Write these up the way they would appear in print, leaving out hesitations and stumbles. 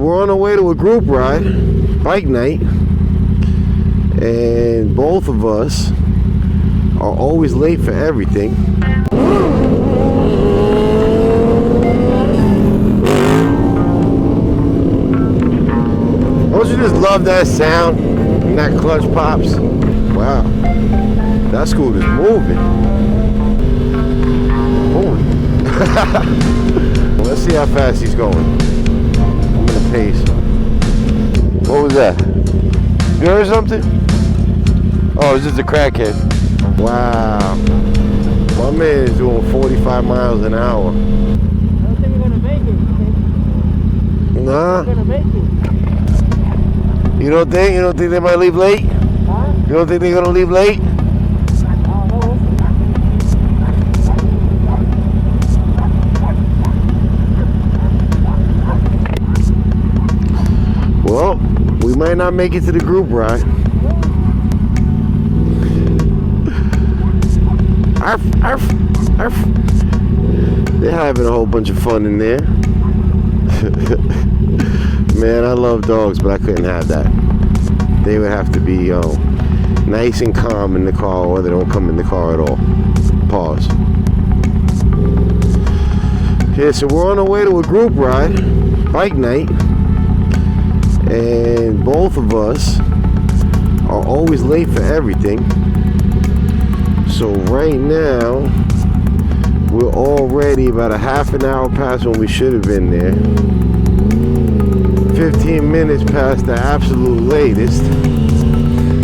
We're on our way to a group ride, bike night, and both of us are always late for everything. Don't you just love that sound when that clutch pops? Wow, that scooter's moving. Let's see how fast he's going. I'm gonna pace. What was that? You heard something? Oh, it's just a crackhead. Wow. My man is doing 45 miles an hour. I don't think you're gonna make it. Nah. You're gonna make it. You don't think? You don't think they might leave late? Huh? You don't think they're gonna leave late? I don't know. Well, we might not make it to the group ride. Arf, arf, arf. They're having a whole bunch of fun in there. Man, I love dogs, but I couldn't have that. They would have to be nice and calm in the car, or they don't come in the car at all. Pause. Yeah, so we're on our way to a group ride, bike night, and both of us are always late for everything. So right now, we're already about a half an hour past when we should have been there. 15 minutes past the absolute latest.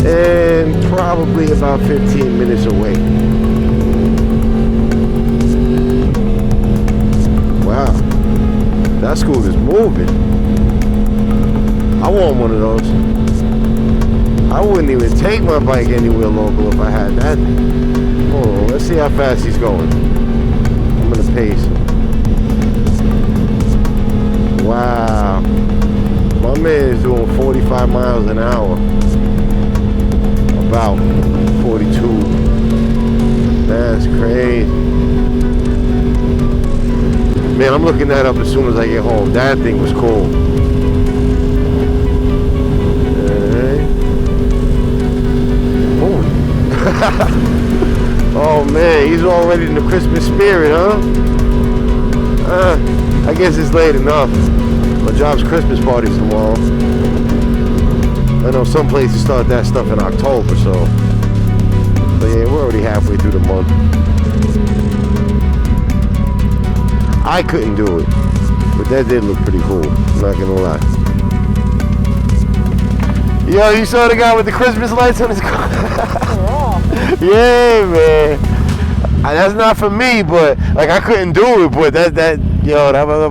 And probably about 15 minutes away. Wow. That scooter's moving. I want one of those. I wouldn't even take my bike anywhere local if I had that. Hold on, let's see how fast he's going. I'm gonna pace. Wow. My man is doing 45 miles an hour. About 42. That's crazy. Man, I'm looking that up as soon as I get home. That thing was cool. Oh man, he's already in the Christmas spirit, huh? I guess it's late enough. My job's Christmas parties tomorrow. I know some places start that stuff in October, so. But yeah, we're already halfway through the month. I couldn't do it, but that did look pretty cool, I'm not gonna lie. Yo, you saw the guy with the Christmas lights on his car? Yeah, man. That's not for me, but like I couldn't do it, but that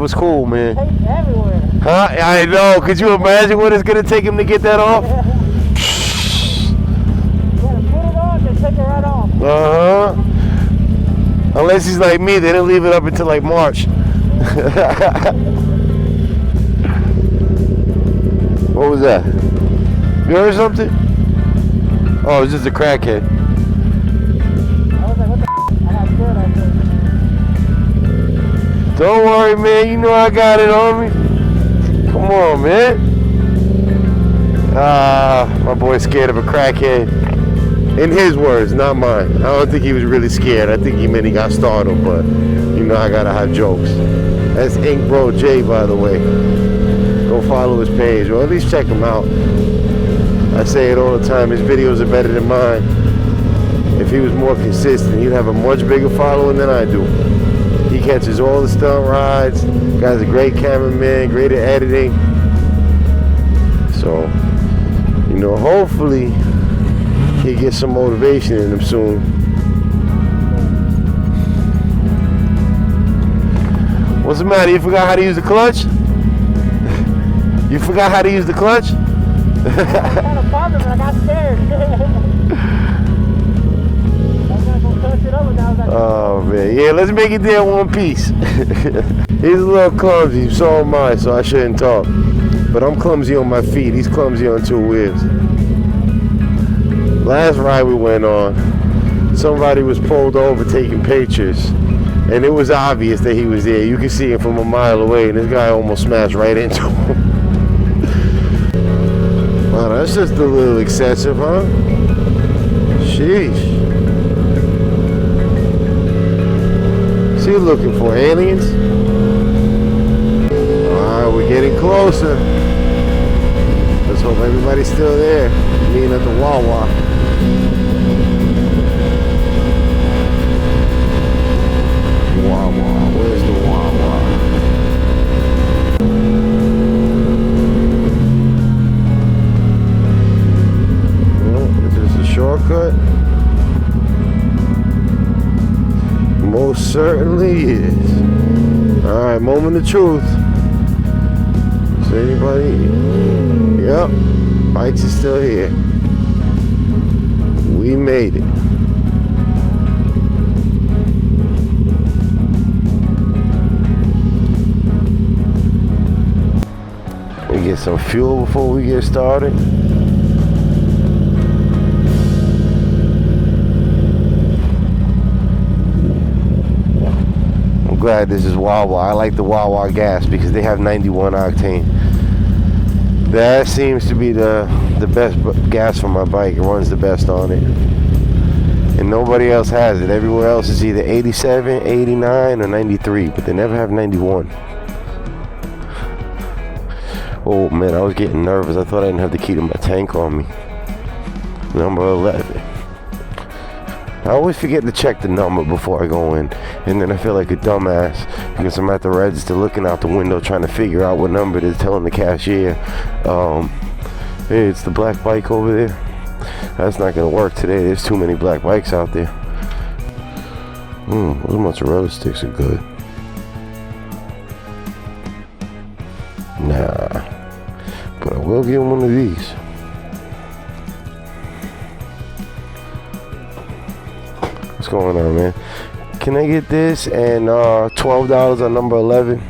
was cool, man. Tape everywhere. Huh? I know. Could you imagine what it's gonna take him to get that off? You gotta put it on and take it right off. Unless he's like me, they didn't leave it up until like March. What was that? You heard something? Oh, it's just a crackhead. I was like, what the f? I got scared, I think. Don't worry, man. You know I got it on me. Come on, man. My boy's scared of a crackhead. In his words, not mine. I don't think he was really scared. I think he meant he got startled, but you know I gotta have jokes. That's Ink Bro J, by the way. Go follow his page, or at least check him out. I say it all the time, his videos are better than mine. If he was more consistent, he'd have a much bigger following than I do. He catches all the stunt rides. Guy's a great cameraman, great at editing. So, you know, hopefully he gets some motivation in him soon. What's the matter? You forgot how to use the clutch? You forgot how to use the clutch? I kind of bothered, but I got scared. Oh man, yeah, let's make it there in one piece. He's a little clumsy, so am I, so I shouldn't talk. But I'm clumsy on my feet, he's clumsy on two wheels. Last ride we went on, somebody was pulled over taking pictures, and it was obvious that he was there. You could see him from a mile away, and this guy almost smashed right into him. That's just a little excessive, huh? Sheesh. Is he looking for aliens? Alright, we're getting closer. Let's hope everybody's still there. Meeting at the Wawa. Wawa, where's the Wawa? Well, is this a shortcut? Most certainly is. Alright, moment of truth. Is there anybody? Yep, bikes is still here. We made it. We get some fuel before we get started. I'm glad this is Wawa. I like the Wawa gas because they have 91 octane. That seems to be the best gas for my bike. It runs the best on it. And nobody else has it. Everywhere else is either 87, 89, or 93, but they never have 91. Oh man, I was getting nervous. I thought I didn't have the key to my tank on me. Number 11. I always forget to check the number before I go in. And then I feel like a dumbass because I'm at the register looking out the window trying to figure out what number it is, telling the cashier, hey, it's the black bike over there. That's not going to work today. There's too many black bikes out there. Those mozzarella sticks are good. Nah. But I will get one of these. What's going on, man? Can I get this and $12 on number 11?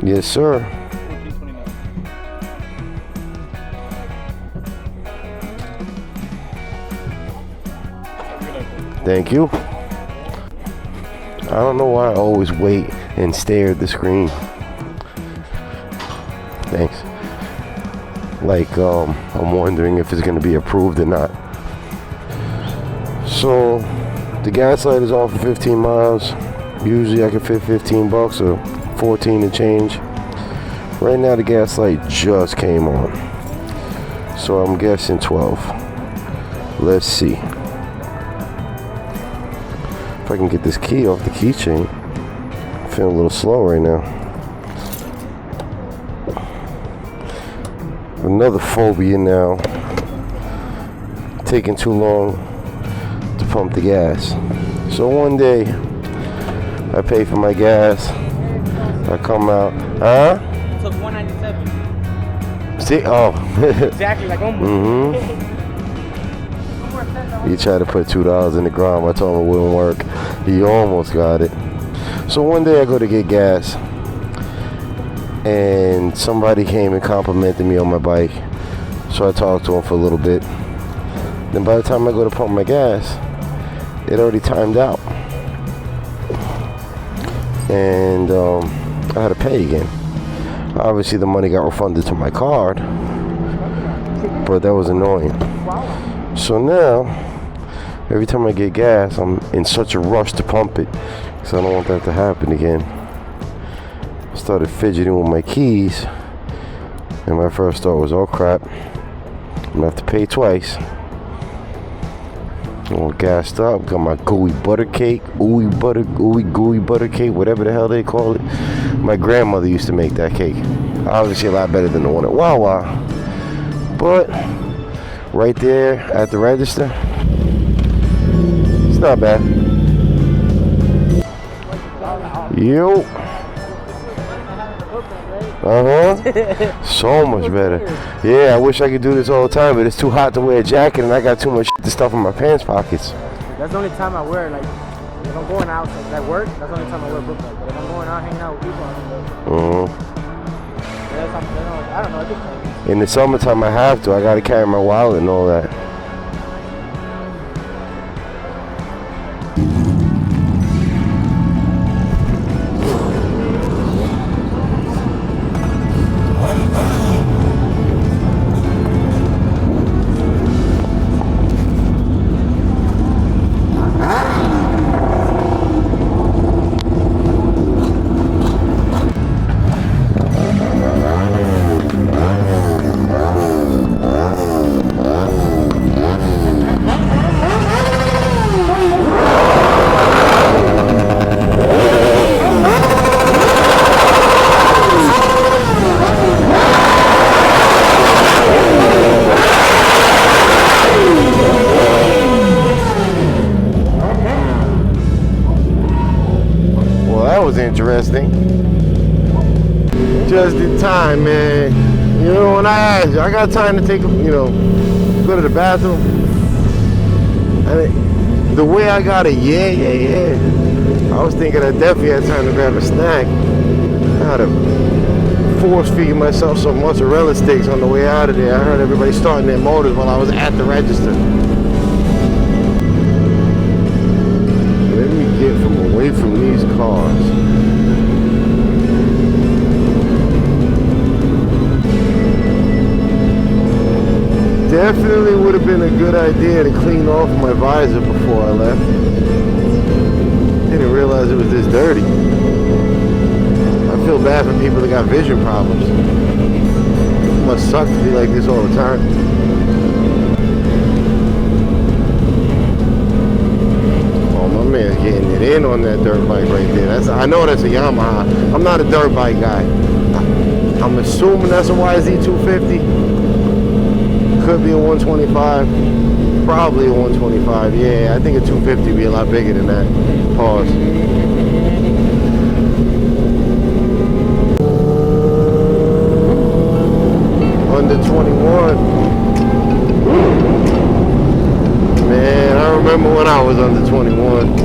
Yes, sir. Thank you. I don't know why I always wait and stare at the screen. Thanks. Like, I'm wondering if it's going to be approved or not. So, the gas light is off for 15 miles. Usually I can fit 15 bucks or 14 and change. Right now the gas light just came on. So I'm guessing 12. Let's see. If I can get this key off the keychain. I'm feeling a little slow right now. Another phobia now. Taking too long to pump the gas. So one day I pay for my gas. I come out. Huh? It took $197. See? Oh. Exactly, like almost. He tried to put $2 in the ground. I told him it wouldn't work. He almost got it. So one day I go to get gas, and somebody came and complimented me on my bike. So I talked to him for a little bit. Then by the time I go to pump my gas, it already timed out. And I had to pay again. Obviously the money got refunded to my card, but that was annoying. So now, every time I get gas, I'm in such a rush to pump it, because I don't want that to happen again. I started fidgeting with my keys, and my first thought was, oh crap, I'm gonna have to pay twice. All gassed up, got my gooey butter cake, gooey butter cake, whatever the hell they call it. My grandmother used to make that cake. Obviously a lot better than the one at Wawa. But right there at the register, it's not bad. Yo. So much better. Yeah, I wish I could do this all the time, but it's too hot to wear a jacket and I got too much shit to stuff in my pants pockets. That's the only time I wear, like, if I'm going out, like work, that's the only time I wear book bag. But if I'm going out hanging out with people, I don't wear. I don't know, I just in the summertime I have to. I gotta carry my wallet and all that. interesting. Just in time, man. You know, when I asked you, I got time to take, go to the bathroom. And the way I got it, yeah. I was thinking I definitely had time to grab a snack. I had to force feed myself some mozzarella sticks on the way out of there. I heard everybody starting their motors while I was at the register. Let me get away from these cars. Definitely would have been a good idea to clean off my visor before I left. Didn't realize it was this dirty. I feel bad for people that got vision problems. It must suck to be like this all the time. Oh, my man's getting it in on that dirt bike right there. I know that's a Yamaha. I'm not a dirt bike guy. I'm assuming that's a YZ250. Could be a 125. Probably a 125. Yeah, I think a 250 would be a lot bigger than that. Pause. Under 21. Man, I remember when I was under 21.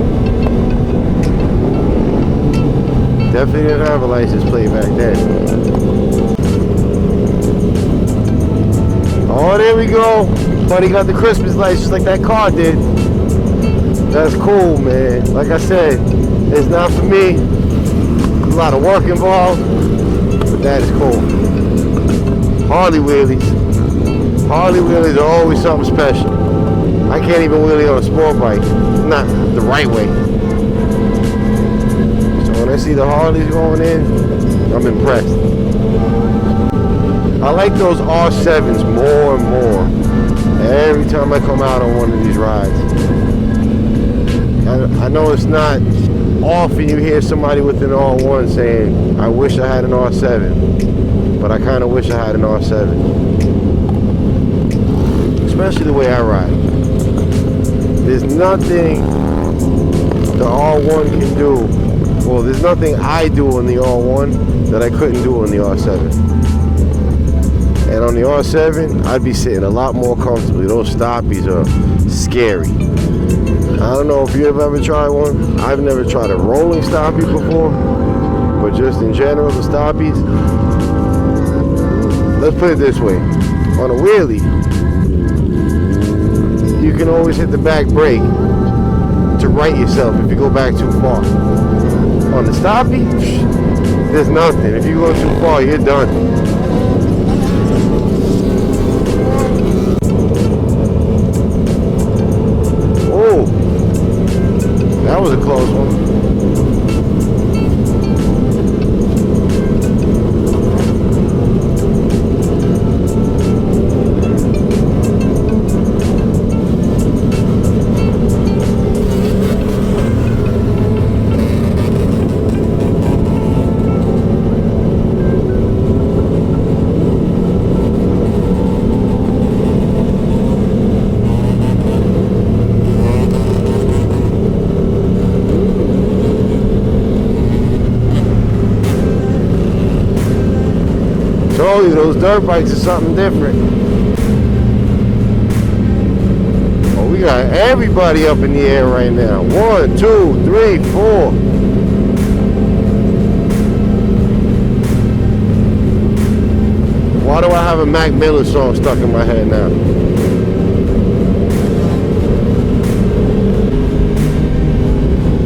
Definitely didn't have a license plate back then. Oh, there we go. Buddy got the Christmas lights just like that car did. That's cool, man. Like I said, it's not for me. A lot of work involved, but that is cool. Harley wheelies. Harley wheelies are always something special. I can't even wheelie on a sport bike. Not the right way. So when I see the Harleys going in, I'm impressed. I like those R7s more and more every time I come out on one of these rides. I know it's not often you hear somebody with an R1 saying, I wish I had an R7, but I kind of wish I had an R7. Especially the way I ride. There's nothing the R1 can do, well, there's nothing I do on the R1 that I couldn't do on the R7. And on the R7, I'd be sitting a lot more comfortably. Those stoppies are scary. I don't know if you have ever tried one. I've never tried a rolling stoppie before, but just in general, the stoppies. Let's put it this way. On a wheelie, you can always hit the back brake to right yourself if you go back too far. On the stoppie, there's nothing. If you go too far, you're done. That was a close one. Told you, those dirt bikes are something different. Oh, we got everybody up in the air right now. 1, 2, 3, 4. Why do I have a Mac Miller song stuck in my head now?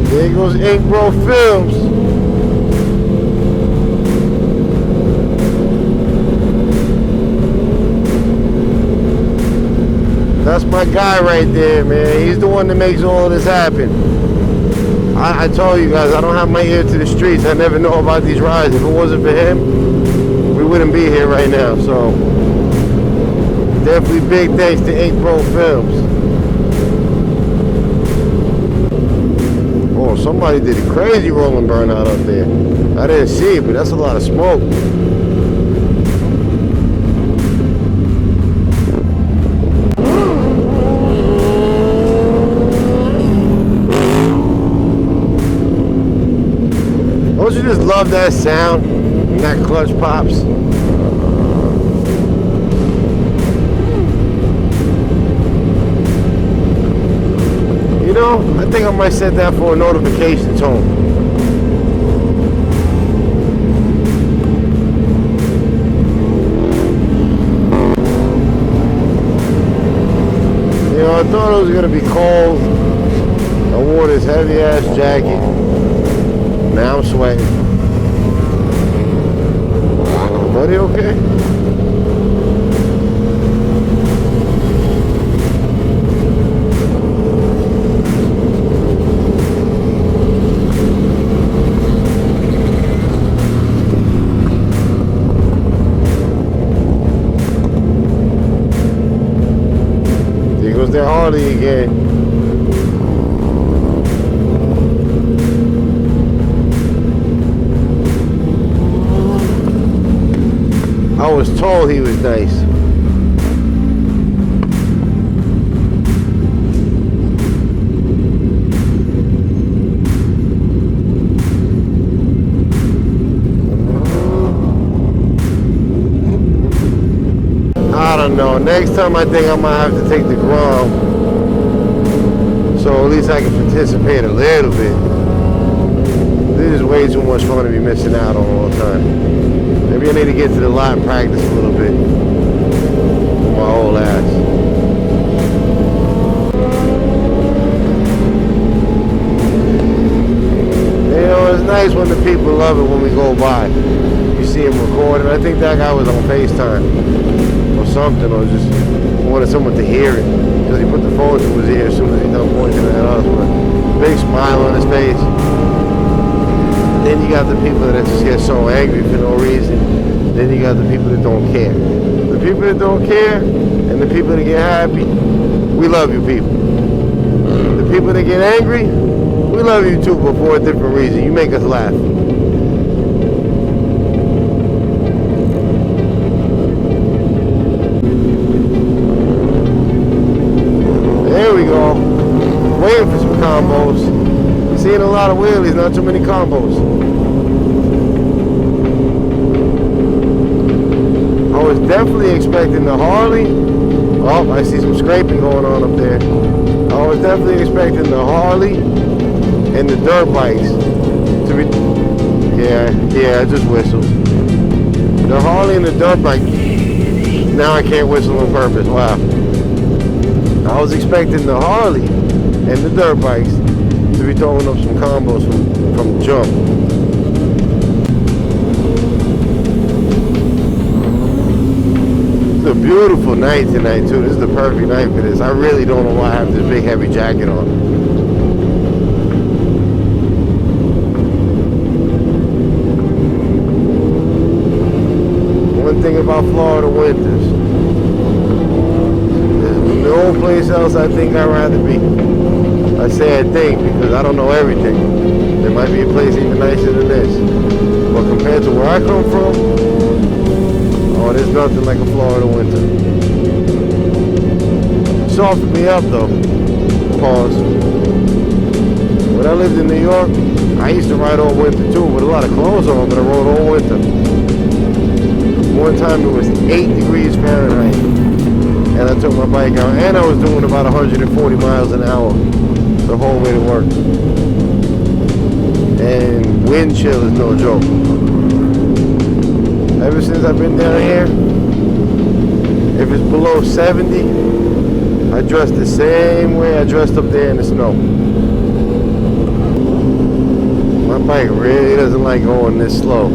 There goes Ink Bro Films. That's my guy right there, man. He's the one that makes all of this happen. I told you guys, I don't have my ear to the streets. I never know about these rides. If it wasn't for him, we wouldn't be here right now. So, definitely big thanks to Ink Bro Films. Oh, somebody did a crazy rolling burnout up there. I didn't see it, but that's a lot of smoke. Don't you just love that sound. And that clutch pops. You know, I think I might set that for a notification tone. You know, I thought it was gonna be cold. I wore this heavy ass jacket. Now I'm sweating. Buddy, okay? There goes that Harley again. I was told he was nice. I don't know. Next time I think I might have to take the Grom, so at least I can participate a little bit. This is way too much fun to be missing out on all the time. Maybe I need to get to the lot and practice a little bit with my old ass. You know, it's nice when the people love it when we go by. You see him recording. I think that guy was on FaceTime or something, or just wanted someone to hear it because he put the phone to his ear as soon as he done pointing at us. But big smile on his face. Then you got the people that just get so angry for no reason. Then you got the people that don't care. The people that don't care and the people that get happy, we love you people. The people that get angry, we love you too, but for a different reason. You make us laugh. There we go. Waiting for some combos. Seeing a lot of wheelies, not too many combos. I was definitely expecting the Harley. Oh, I see some scraping going on up there. I was definitely expecting the Harley and the dirt bikes to be... Yeah, I just whistled. The Harley and the dirt bike. Now I can't whistle on purpose. Wow. I was expecting the Harley and the dirt bikes to be throwing up some combos from the jump. It's a beautiful night tonight too. This is the perfect night for this. I really don't know why I have this big heavy jacket on. One thing about Florida winters, there's no place else I think I'd rather be. I say I think because I don't know everything. There might be a place even nicer than this. But compared to where I come from, oh, there's nothing like a Florida winter. Softened me up though. Pause. When I lived in New York, I used to ride all winter too with a lot of clothes on, but I rode all winter. One time it was 8 degrees Fahrenheit. And I took my bike out and I was doing about 140 miles an hour the whole way to work. And wind chill is no joke. Ever since I've been down here, if it's below 70, I dress the same way I dressed up there in the snow. My bike really doesn't like going this slow.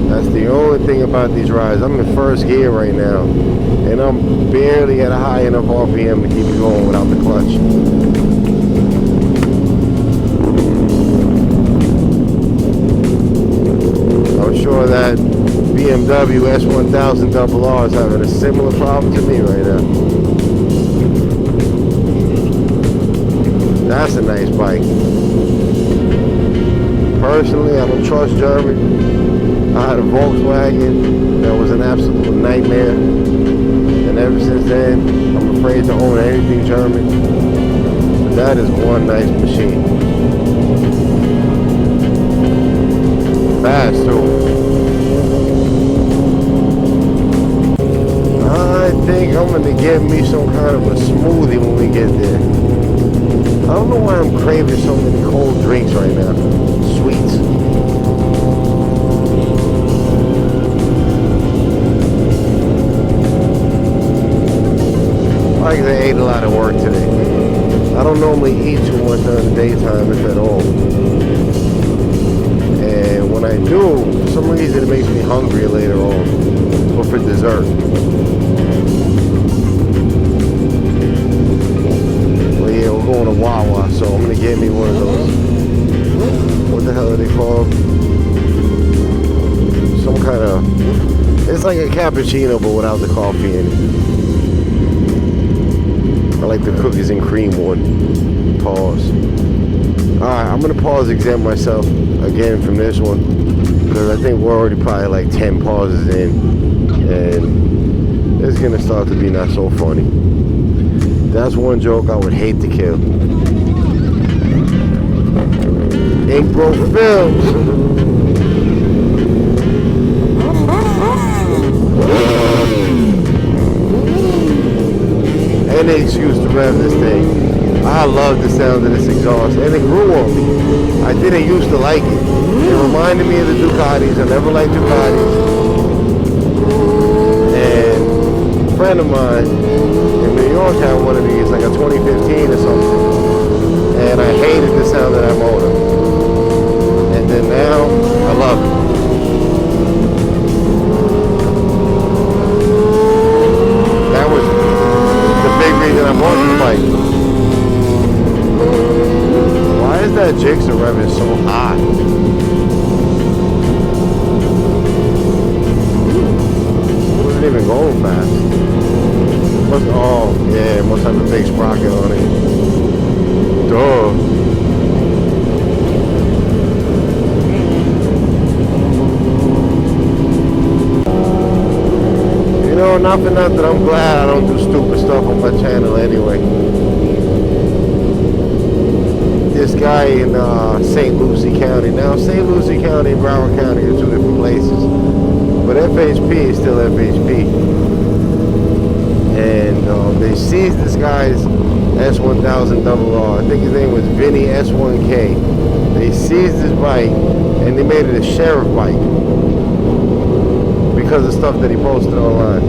That's the only thing about these rides. I'm in first gear right now, and I'm barely at a high enough RPM to keep it going without the clutch. I'm sure that BMW S1000 RR is having a similar problem to me right now. That's a nice bike. Personally, I don't trust German. I had a Volkswagen that was an absolute nightmare, and ever since then I'm afraid to own anything German. But that is one nice machine. fast too. I think I'm gonna get me some kind of a smoothie when we get there. I don't know why I'm craving so many cold drinks right now. Sweets. Like I ate a lot of work today. I don't normally eat too much during the daytime, if at all. And when I do, for some reason it makes me hungry later on. Or for dessert. Well, yeah, we're going to Wawa, so I'm gonna get me one of those. What the hell are they called? Some kind of, it's like a cappuccino but without the coffee in it. I like the cookies and cream one. Pause. Alright, I'm gonna pause exempt myself again from this one because I think we're already probably like 10 pauses in and it's gonna start to be not so funny. That's one joke I would hate to kill. Ink Bro Films. Any excuse to rev this thing. I love the sound of this exhaust, and it grew on me. I didn't used to like it. It reminded me of the Ducatis. I never liked Ducatis. And a friend of mine in New York had one of these, like a 2015 or something, and I hated the sound of that motor. And then now, I love it. That was the big reason I bought this bike. Why is that jigsaw revving so hot? It wasn't even going fast. Must, oh, yeah, it must have a big sprocket on it. Duh. You know, not for nothing, I'm glad I don't do stupid stuff on my channel anyway. This guy in St. Lucie County. Now, St. Lucie County and Broward County are two different places. But FHP is still FHP. And they seized this guy's S1000RR. I think his name was Vinny S1K. They seized his bike and they made it a sheriff bike because of stuff that he posted online.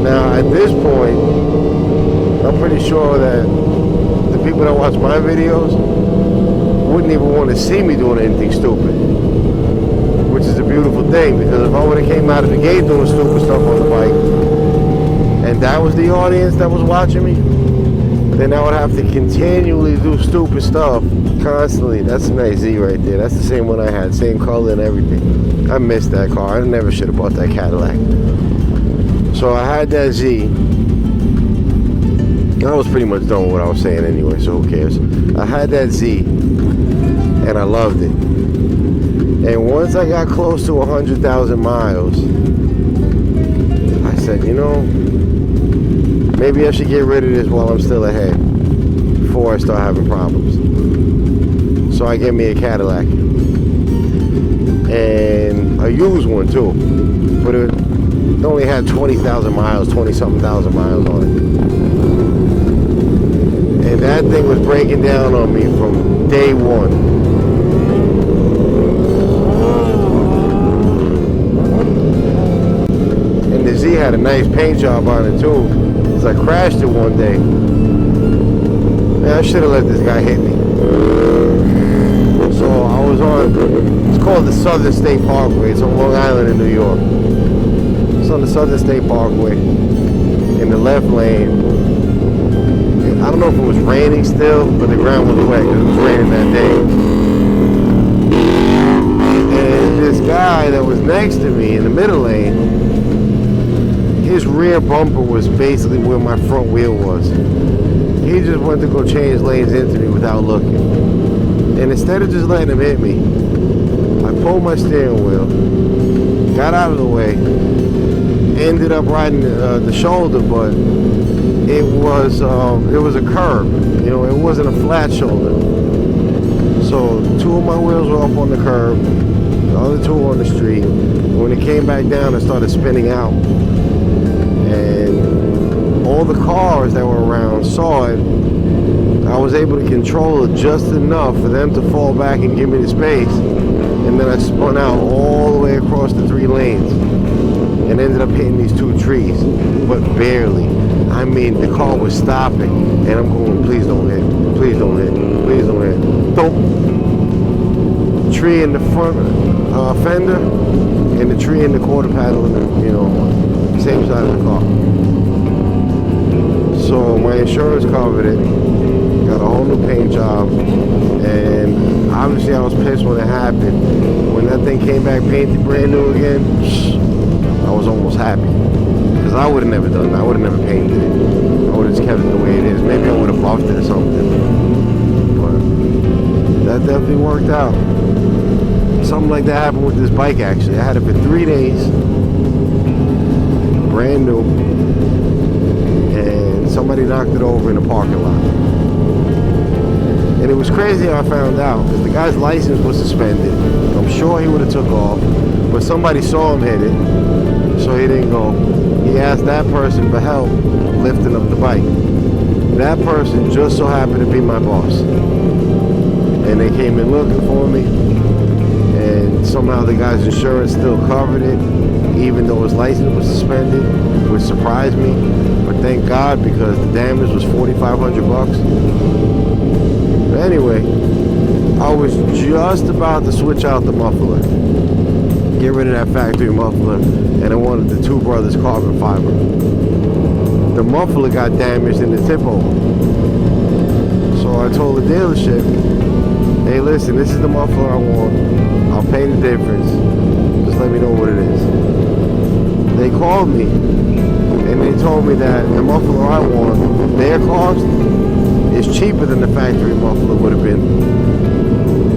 Now, at this point, I'm pretty sure that the people that watch my videos wouldn't even want to see me doing anything stupid, which is a beautiful thing, because if I would have came out of the gate doing stupid stuff on the bike and that was the audience that was watching me, then I would have to continually do stupid stuff constantly. That's a nice Z right there. That's the same one I had, same color and everything. I missed that car. I never should have bought that Cadillac. So I had that Z. I was pretty much done with what I was saying anyway, so who cares? I had that Z, and I loved it. And once I got close to 100,000 miles, I said, you know, maybe I should get rid of this while I'm still ahead, before I start having problems. So I get me a Cadillac, and a used one too, but it only had 20,000 miles, 20-something thousand miles on it. And that thing was breaking down on me from day one. And the Z had a nice paint job on it too, because I crashed it one day. Man, I should have let this guy hit me. So I was on, it's called the Southern State Parkway. It's on Long Island in New York. It's on the Southern State Parkway in the left lane. I don't know if it was raining still, but the ground was wet because it was raining that day. And this guy that was next to me in the middle lane, his rear bumper was basically where my front wheel was. He just went to go change lanes into me without looking. And instead of just letting him hit me, I pulled my steering wheel, got out of the way, ended up riding the shoulder, but it was a curb, you know, it wasn't a flat shoulder. So 2 of my wheels were up on the curb, the other 2 were on the street. When it came back down, it started spinning out. And all the cars that were around saw it. I was able to control it just enough for them to fall back and give me the space. And then I spun out all the way across the 3 lanes and ended up hitting these 2 trees, but barely. I mean, the car was stopping, and I'm going, please don't hit, please don't hit, please don't hit. Don't. Tree in the front fender, and the tree in the quarter panel, same side of the car. So my insurance covered it, got a whole new paint job, and obviously I was pissed when it happened. When that thing came back painted brand new again, I was almost happy. Because I would have never done that. I would have never painted it. I would have just kept it the way it is. Maybe I would have buffed it or something. But that definitely worked out. Something like that happened with this bike actually. I had it for 3 days. Brand new. And somebody knocked it over in a parking lot. And it was crazy how I found out. Because the guy's license was suspended. I'm sure he would have took off. But somebody saw him hit it. So he didn't go. He asked that person for help lifting up the bike. That person just so happened to be my boss. And they came in looking for me. And somehow the guy's insurance still covered it, even though his license was suspended, which surprised me. But thank God, because the damage was $4,500. But anyway, I was just about to switch out the muffler. Get rid of that factory muffler, and I wanted the Two Brothers carbon fiber. The muffler got damaged in the tip over. So I told the dealership, hey listen, this is the muffler I want. I'll pay the difference. Just let me know what it is. They called me, and they told me that the muffler I want, their cost, is cheaper than the factory muffler would have been.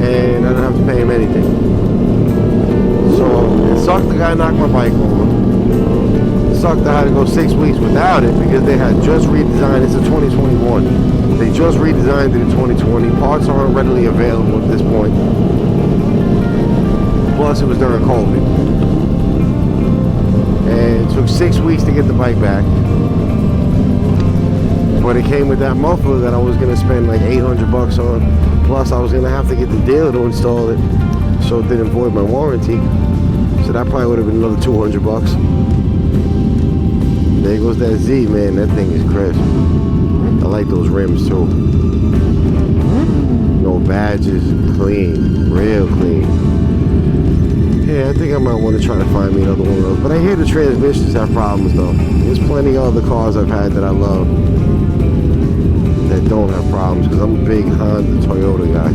And I don't have to pay him anything. So it sucked the guy knocked my bike over. It sucked I had to go 6 weeks without it because they had just redesigned. It's a 2021. They just redesigned it in 2020. Parts aren't readily available at this point. Plus it was during COVID. And it took 6 weeks to get the bike back. But it came with that muffler that I was going to spend like $800 on. Plus I was going to have to get the dealer to install it so it didn't void my warranty. So that probably would have been another $200. There goes that Z, man. That thing is crisp. I like those rims too. No badges, clean, real clean. Yeah, I think I might want to try to find me another one of those. But I hear the transmissions have problems though. There's plenty of other cars I've had that I love that don't have problems because I'm a big Honda, Toyota guy.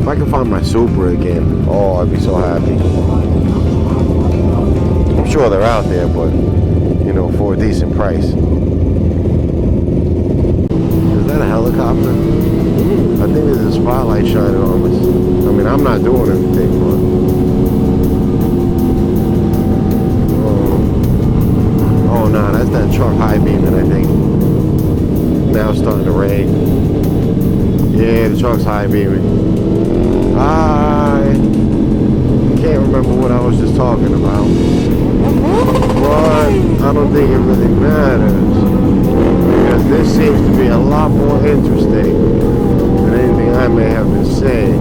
If I can find my Supra again, oh, I'd be so happy. I'm sure they're out there, but for a decent price. Is that a helicopter? I think there's a spotlight shining on us. I mean, I'm not doing anything, but oh no, that's that truck high beaming, I think. Now it's starting to rain. Yeah, the truck's high beaming. I can't remember what I was just talking about. But I don't think it really matters. Because this seems to be a lot more interesting than anything I may have been saying.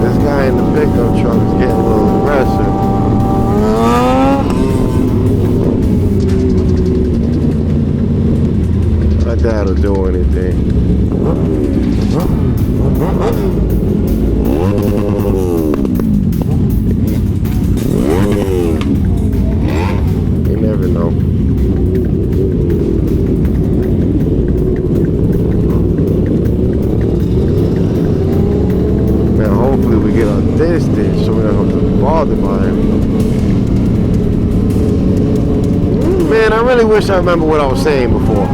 This guy in the pickup truck is getting a little aggressive. I doubt he'll do anything. You never know. Now hopefully we get on distance so we don't have to be bothered by him. Man, I really wish I remember what I was saying before.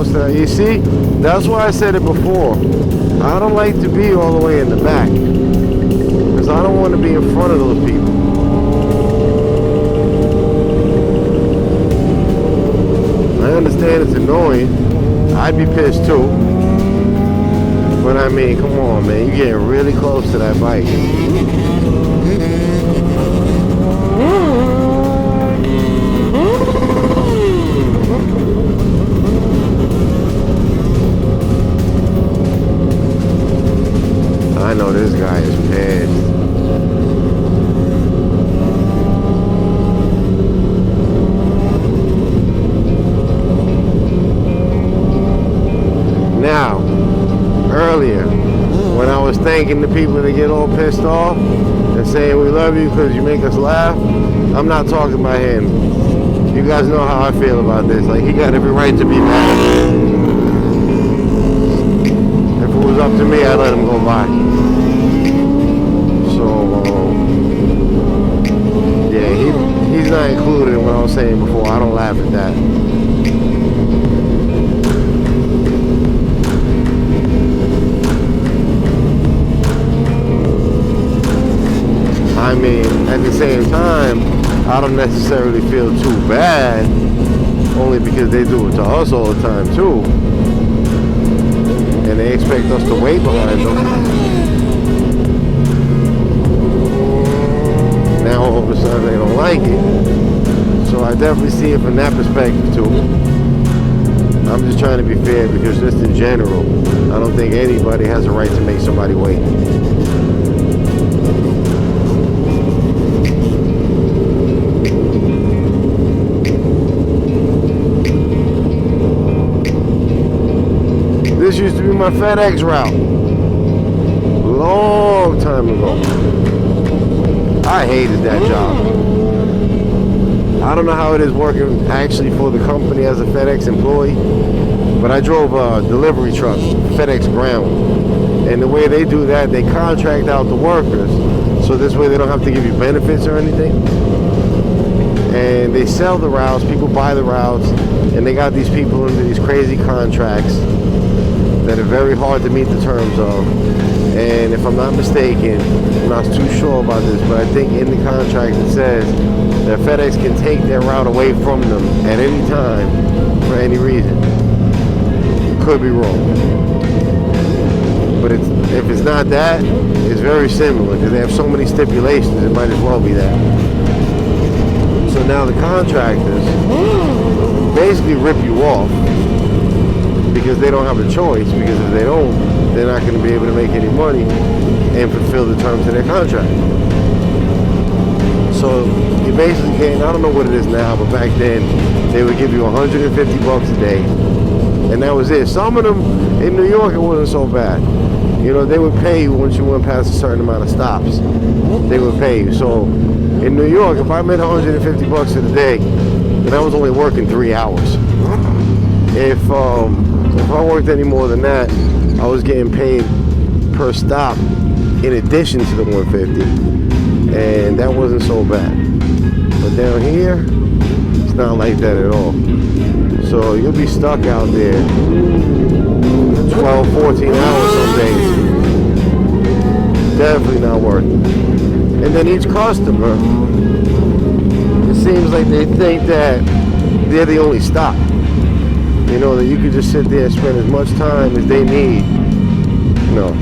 close to that. You see, that's why I said it before. I don't like to be all the way in the back, because I don't want to be in front of those people. I understand it's annoying. I'd be pissed too. But I mean, come on, man. You're getting really close to that bike. I know this guy is pissed. Now, earlier, when I was thanking the people that get all pissed off and saying we love you because you make us laugh, I'm not talking about him. You guys know how I feel about this. Like, he got every right to be mad. If it was up to me, I'd let him go by. So, yeah, he's not included in what I was saying before. I don't laugh at that. I mean, at the same time, I don't necessarily feel too bad, only because they do it to us all the time too, and they expect us to wait behind them. Now all of a sudden they don't like it, so I definitely see it from that perspective too. I'm just trying to be fair, because just in general, I don't think anybody has a right to make somebody wait. This used to be my FedEx route. Long time ago. I hated that job. I don't know how it is working actually for the company as a FedEx employee, but I drove a delivery truck, FedEx Ground. And the way they do that, they contract out the workers, so this way they don't have to give you benefits or anything. And they sell the routes, people buy the routes, and they got these people into these crazy contracts that are very hard to meet the terms of. And if I'm not mistaken, I'm not too sure about this, but I think in the contract it says that FedEx can take their route away from them at any time for any reason. Could be wrong, but if it's not that, it's very similar, because they have so many stipulations, it might as well be that. So now the contractors basically rip you off, because they don't have a choice, because if they don't, they're not going to be able to make any money and fulfill the terms of their contract. So you basically can't, I don't know what it is now, but back then they would give you $150 a day, and that was it. Some of them in New York, it wasn't so bad. You know, they would pay you once you went past a certain amount of stops. They would pay you. So in New York, if I made $150 a day, then I was only working 3 hours. If I worked any more than that, I was getting paid per stop in addition to the 150, and that wasn't so bad. But down here, it's not like that at all. So you'll be stuck out there 12, 14 hours some days. Definitely not worth it. And then each customer, it seems like they think that they're the only stop. You know, that you could just sit there and spend as much time as they need. No.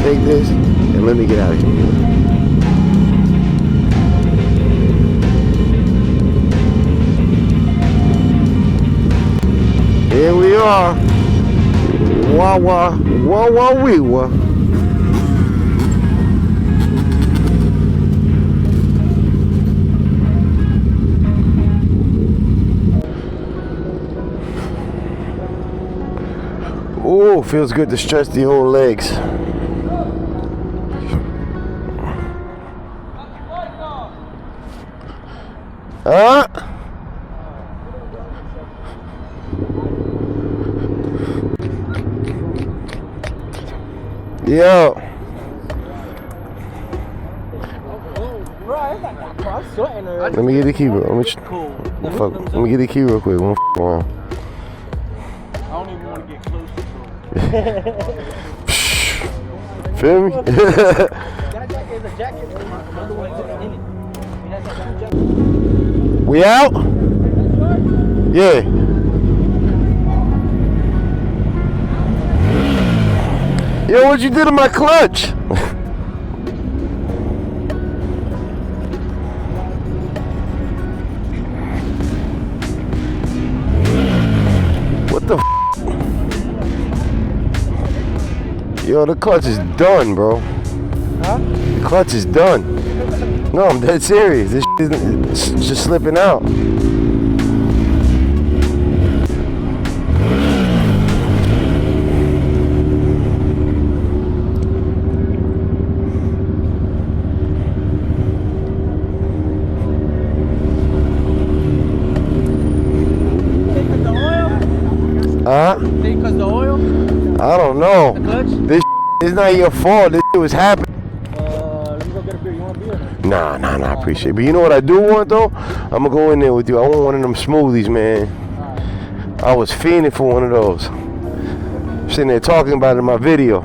Take this and let me get out of here. Here we are. Wah wah, wah wah wee wah. Oh, feels good to stretch the old legs. Huh? Yo. Let me get the key, bro. Let me get the key real quick. Feel me? We out? Yeah. Yo, what you did to my clutch? What the f? Yo, the clutch is done, bro. Huh? The clutch is done. No, I'm dead serious. This it's just slipping out. Huh? Because the oil? I don't know. The clutch? This is not your fault. This was happening. Let me go get a beer. You want a beer? Nah, I appreciate it. But you know what I do want, though? I'm going to go in there with you. I want one of them smoothies, man. I was fiending for one of those. Sitting there talking about it in my video.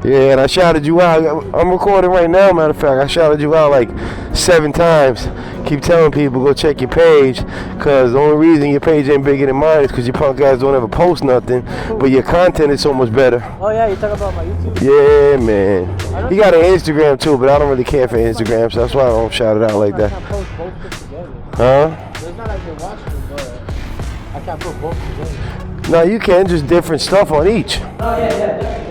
Yeah, and I shouted you out. I'm recording right now, matter of fact. I shouted you out like 7 times. Keep telling people, go check your page. Because the only reason your page ain't bigger than mine is because you punk guys don't ever post nothing. But your content is so much better. Oh, yeah, you talk about my YouTube? Yeah, man. He got an Instagram too, but I don't really care for Instagram, so that's why I don't shout it out like that. I can't post both together. Huh? So it's not like they're watching it, but I can't put both together. No, you can. Just different stuff on each. Oh, yeah.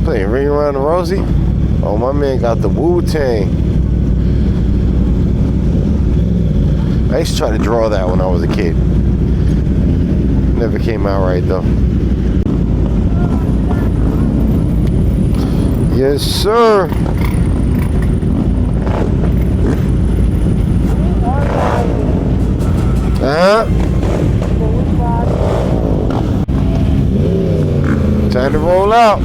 Playing Ring Around the Rosie? Oh, my man got the Wu-Tang. I used to try to draw that when I was a kid. Never came out right, though. Yes, sir. Time to roll out.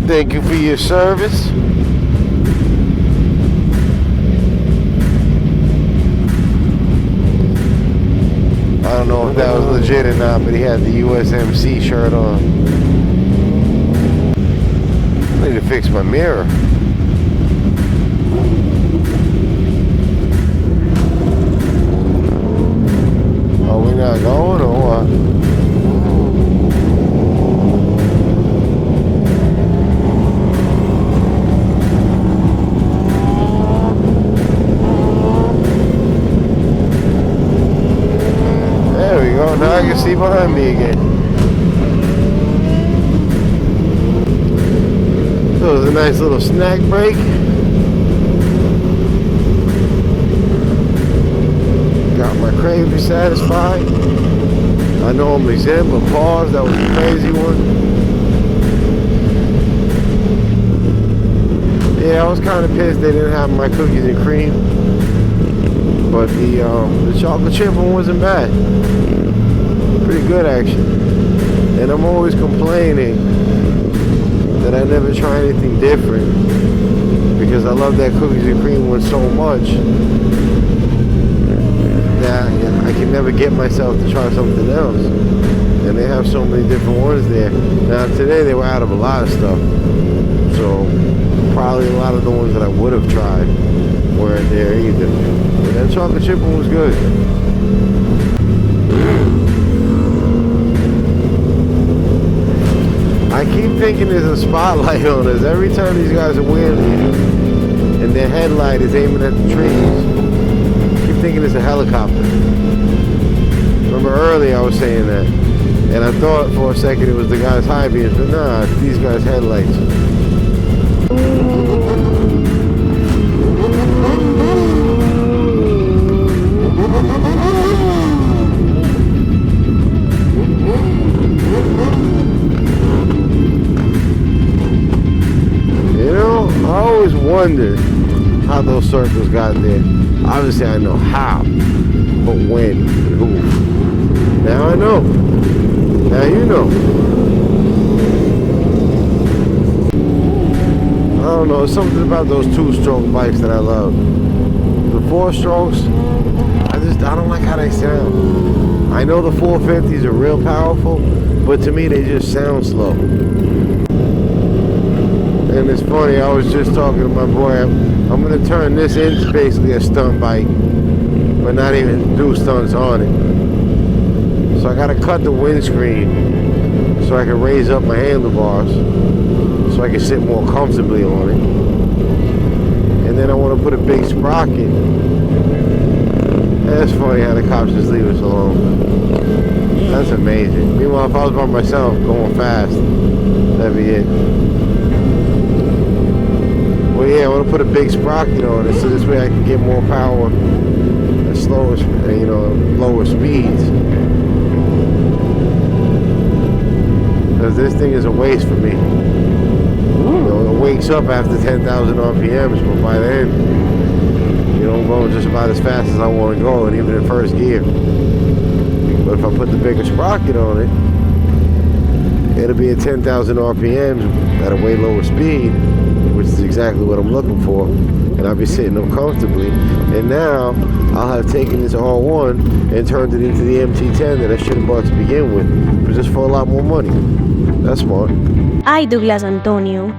Thank you for your service. I don't know if that was legit or not, but he had the USMC shirt on. I need to fix my mirror. Oh, we not going or what? Now I can see behind me again. So it was a nice little snack break. Got my craving satisfied. I know I'm exempt, but pause, that was a crazy one. Yeah, I was kind of pissed they didn't have my cookies and cream. But the chocolate chip one wasn't bad. Pretty good actually. And I'm always complaining that I never try anything different because I love that cookies and cream one so much that I can never get myself to try something else. And they have so many different ones there. Now today they were out of a lot of stuff, so probably a lot of the ones that I would have tried weren't there either. But that chocolate chip one was good. I keep thinking there's a spotlight on us every time these guys are wheeling and their headlight is aiming at the trees. I keep thinking it's a helicopter. Remember earlier I was saying that, and I thought for a second it was the guy's high beams, but nah, it's these guys' headlights. I always wondered how those circles got there. Obviously I know how, but when and who. Now I know. Now you know. I don't know, something about those 2-stroke bikes that I love. The 4 strokes, I don't like how they sound. I know the 450s are real powerful, but to me they just sound slow. And it's funny, I was just talking to my boy, I'm gonna turn this into basically a stunt bike, but not even do stunts on it. So I gotta cut the windscreen so I can raise up my handlebars so I can sit more comfortably on it. And then I want to put a big sprocket. That's funny how the cops just leave us alone. That's amazing. Meanwhile, if I was by myself going fast, that'd be it. Well, yeah, I want to put a big sprocket on it so this way I can get more power at slower, lower speeds. Because this thing is a waste for me. It wakes up after 10,000 RPMs, but by then, I'm going just about as fast as I want to go, and even in first gear. But if I put the bigger sprocket on it, it'll be at 10,000 RPMs at a way lower speed, which is exactly what I'm looking for, and I'll be sitting up comfortably. And now, I'll have taken this R1 and turned it into the MT10 that I should have bought to begin with, but just for a lot more money. That's smart. Ay, Douglas Antonio.